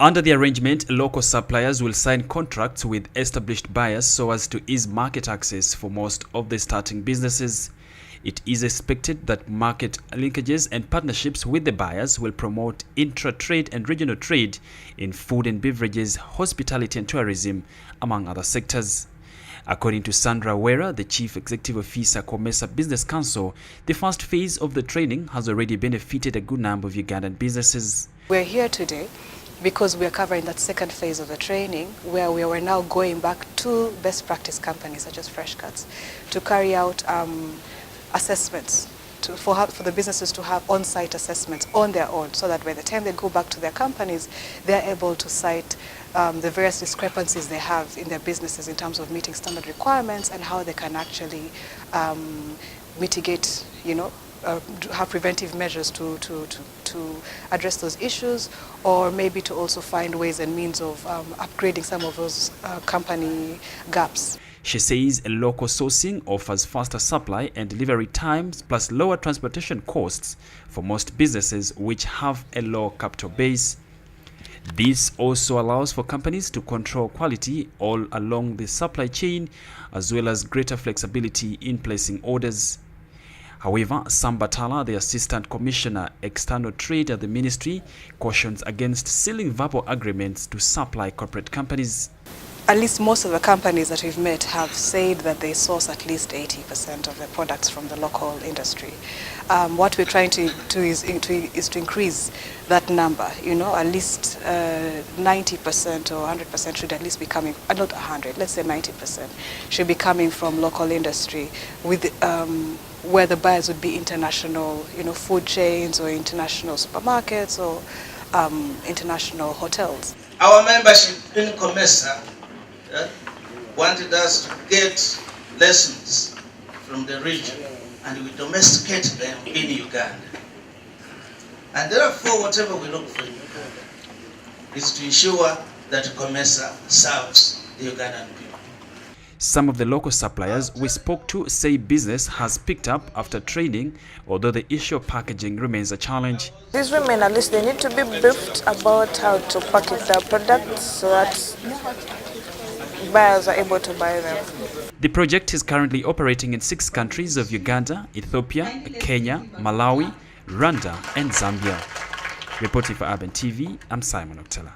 Under the arrangement, local suppliers will sign contracts with established buyers so as to ease market access for most of the starting businesses. It is expected that market linkages and partnerships with the buyers will promote intra-trade and regional trade in food and beverages, hospitality and tourism, among other sectors. According to Sandra Wera, the Chief Executive Officer, COMESA Business Council, the first phase of the training has already benefited a good number of Ugandan businesses. We're here today because we are covering that second phase of the training, where we are now going back to best practice companies such as Fresh Cuts to carry out assessments for the businesses to have on-site assessments on their own, so that by the time they go back to their companies, they're able to cite the various discrepancies they have in their businesses in terms of meeting standard requirements and how they can actually mitigate, have preventive measures to address those issues, or maybe to also find ways and means of upgrading some of those company gaps. She says local sourcing offers faster supply and delivery times plus lower transportation costs for most businesses which have a low capital base. This also allows for companies to control quality all along the supply chain, as well as greater flexibility in placing orders. However, Sam Batala, the Assistant Commissioner, External Trade at the Ministry, cautions against sealing verbal agreements to supply corporate companies. At least most of the companies that we've met have said that they source at least 80% of their products from the local industry. What we're trying to do is to increase that number. At least 90% or 100% should at least be coming, not 100, let's say 90% should be coming from local industry, with where the buyers would be international, food chains or international supermarkets or international hotels. Our membership in COMESA wanted us to get lessons from the region and we domesticate them in Uganda. And therefore, whatever we look for in Uganda is to ensure that COMESA serves the Ugandan people. Some of the local suppliers we spoke to say business has picked up after training, although the issue of packaging remains a challenge. These women, at least, they need to be briefed about how to package their products so that buyers are able to buy them. The project is currently operating in 6 countries of Uganda, Ethiopia, Kenya, Malawi, Rwanda and Zambia. Reporting for Urban TV, I'm Simon Oktela.